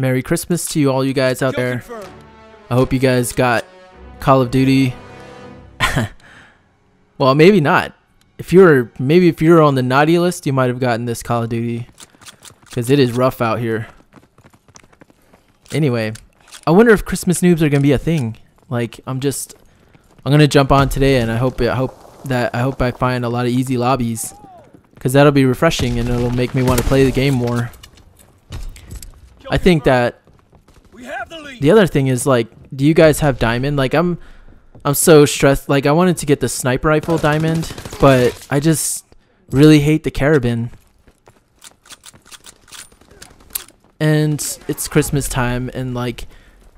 Merry Christmas to you, all you guys out there. I hope you guys got Call of Duty. Well, maybe not. Maybe if you're on the naughty list, you might have gotten this Call of Duty, because it is rough out here. Anyway, I wonder if Christmas noobs are gonna be a thing. Like, I'm gonna jump on today, and I hope I find a lot of easy lobbies, because that'll be refreshing and it'll make me want to play the game more. I think that the other thing is, like, do you guys have diamond? Like, I'm so stressed. Like, I wanted to get the sniper rifle diamond, but I just really hate the carabin. And it's Christmas time, and like,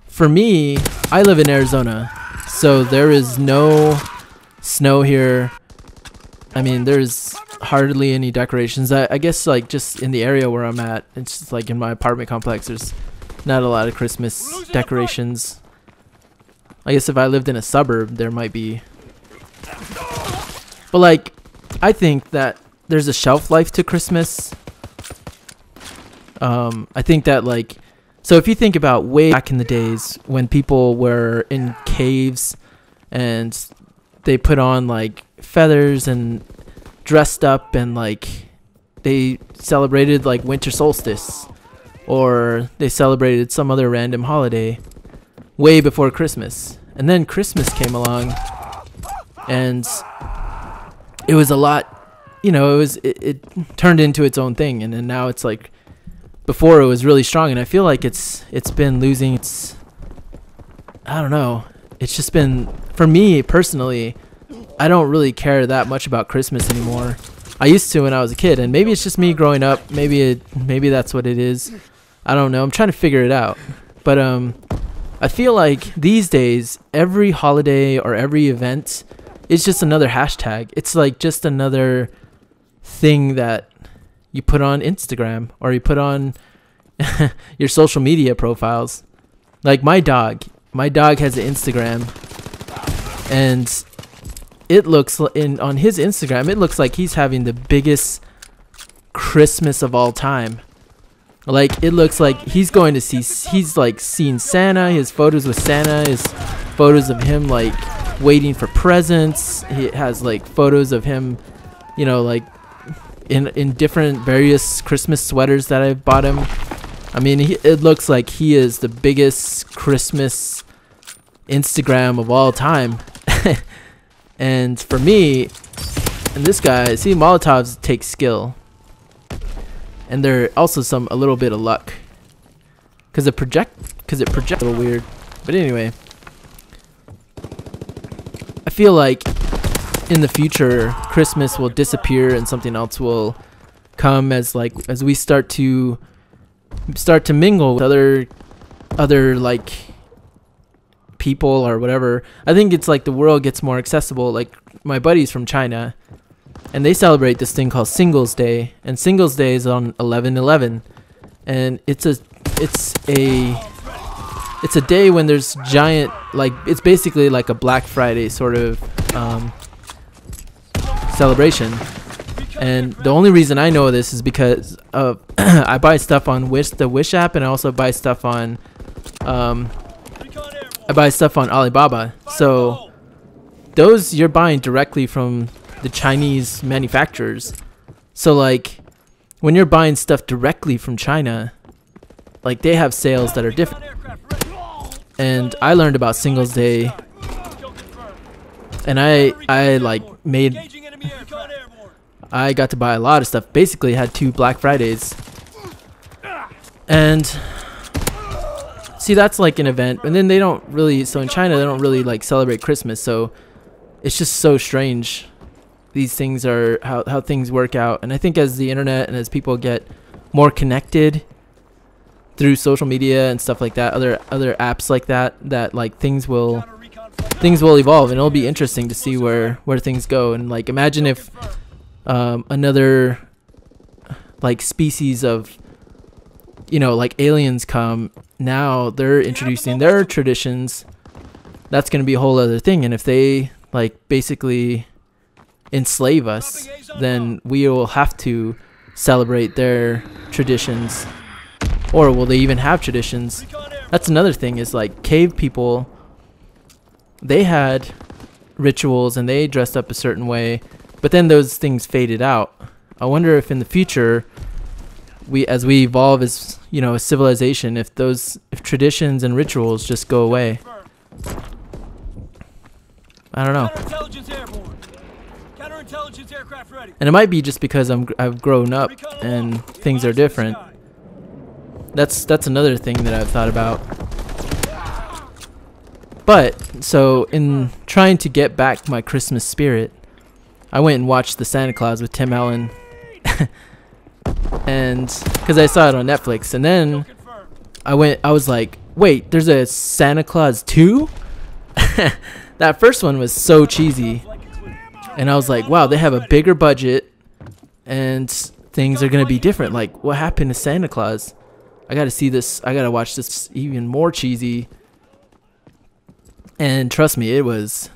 for me, I live in Arizona, so there is no snow here. I mean, there's hardly any decorations. I guess, like, just in the area where I'm at, it's just like in my apartment complex, there's not a lot of Christmas decorations. I guess if I lived in a suburb, there might be. But like, I think that there's a shelf life to Christmas. I think that, like, so if you think about way back in the days when people were in caves and they put on like feathers and dressed up, and like they celebrated like winter solstice, or they celebrated some other random holiday way before Christmas, and then Christmas came along, and it was a lot, you know, it turned into its own thing, and then now it's like, before it was really strong, and I feel like it's been losing its, I don't know, it's just been, for me personally, I don't really care that much about Christmas anymore. I used to when I was a kid, and maybe it's just me growing up, maybe that's what it is. I don't know, I'm trying to figure it out. But I feel like these days, every holiday or every event is just another hashtag. It's like just another thing that you put on Instagram, or you put on your social media profiles. Like my dog has an Instagram, and it looks on his Instagram, it looks like he's having the biggest Christmas of all time. Like, it looks like he's going to he's like seeing Santa, his photos with Santa, his photos of him like waiting for presents. He has like photos of him, you know, like in different various Christmas sweaters that I've bought him. I mean, it looks like he is the biggest Christmas Instagram of all time. And for me, and this guy, see, Molotovs take skill, and they're also a little bit of luck, because it projects a little weird. But anyway, I feel like in the future Christmas will disappear and something else will come, as we start to mingle with other like people or whatever. I think it's like the world gets more accessible. Like, my buddies from China, and they celebrate this thing called Singles Day, and Singles Day is on 11/11, and it's a day when there's giant, like, it's basically like a Black Friday sort of celebration. And the only reason I know this is because of I buy stuff on the Wish app, and I also buy stuff on Alibaba. So those, you're buying directly from the Chinese manufacturers. So like, when you're buying stuff directly from China, like, they have sales that are different. And I learned about Singles Day, and I got to buy a lot of stuff. Basically had 2 Black Fridays. And see, that's like an event. And then they don't really, so in China they don't really like celebrate Christmas. So it's just so strange. These things are how things work out. And I think as the internet and as people get more connected through social media and stuff like that, other apps like that like things will evolve, and it'll be interesting to see where things go. And like, imagine if another like species of, you know, like aliens come. Now they're introducing their traditions. That's going to be a whole other thing. And if they like basically enslave us, then we will have to celebrate their traditions. Or will they even have traditions? That's another thing, is like cave people, they had rituals and they dressed up a certain way, but then those things faded out. I wonder if in the future, as we evolve as, you know, a civilization, if traditions and rituals just go away. I don't know. And it might be just because I've grown up and things are different. That's another thing that I've thought about. But so in trying to get back my Christmas spirit, I went and watched the Santa Claus with Tim Allen. And because I saw it on Netflix, and then I was like, wait, there's a Santa Claus 2? That first one was so cheesy, and I was like, wow, they have a bigger budget and things are gonna be different. Like, what happened to Santa Claus? I gotta see this. I gotta watch this even more cheesy. And trust me, it was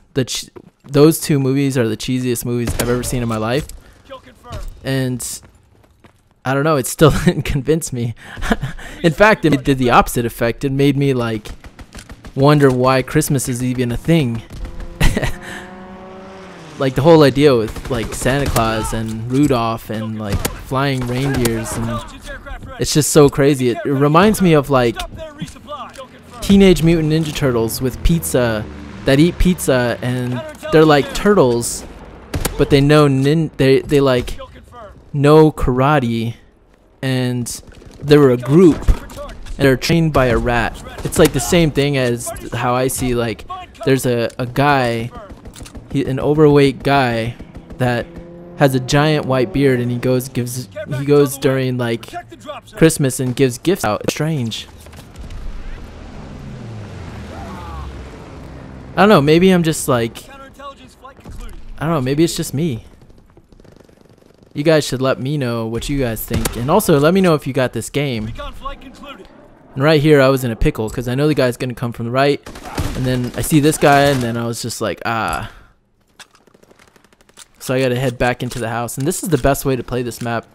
those two movies are the cheesiest movies I've ever seen in my life. And I don't know, it still didn't convince me. In fact, it did the opposite effect. It made me like wonder why Christmas is even a thing. Like the whole idea with like Santa Claus and Rudolph and like flying reindeers, and it's just so crazy. It reminds me of like Teenage Mutant Ninja Turtles with pizza, that eat pizza, and they're like turtles, but they know they like know karate, and they were a group and they're trained by a rat. It's like the same thing as how I see, like there's a guy, an overweight guy that has a giant white beard, and he goes during like Christmas and gives gifts out. It's strange. I don't know, maybe I'm just like, I don't know, maybe it's just me. You guys should let me know what you guys think, and also let me know if you got this game. And right here I was in a pickle because I know the guy's gonna come from the right, and then I see this guy, and then I was just like, ah. So I gotta head back into the house, and this is the best way to play this map,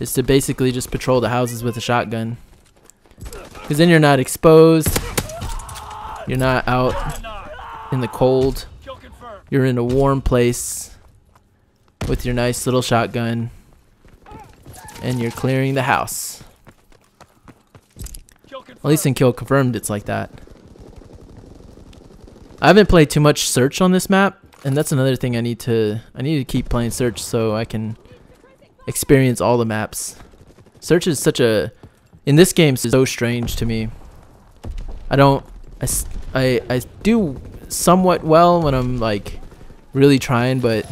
is to basically just patrol the houses with a shotgun, because then you're not exposed, you're not out in the cold, you're in a warm place with your nice little shotgun, and you're clearing the house. At least in Kill Confirmed it's like that. I haven't played too much Search on this map, and that's another thing I need to keep playing Search so I can experience all the maps. Search is in this game is so strange to me. I do somewhat well when I'm like really trying, but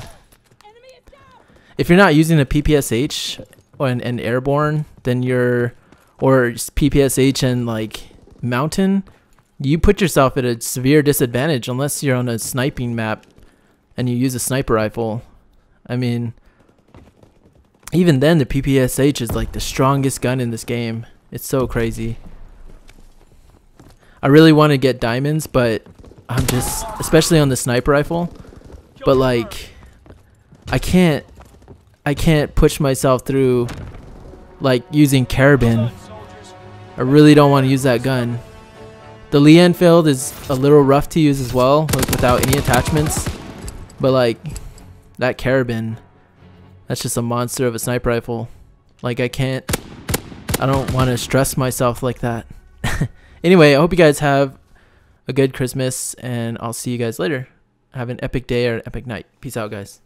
if you're not using a PPSH or an airborne, then or PPSH and like mountain, you put yourself at a severe disadvantage unless you're on a sniping map and you use a sniper rifle. I mean, even then the PPSH is like the strongest gun in this game. It's so crazy. I really want to get diamonds, but I'm just, especially on the sniper rifle, but like I can't push myself through like using carabin. I really don't want to use that gun. The Lee Enfield is a little rough to use as well, like without any attachments, but like that carabin, that's just a monster of a sniper rifle. Like I don't want to stress myself like that. Anyway, I hope you guys have a good Christmas, and I'll see you guys later. Have an epic day or an epic night. Peace out, guys.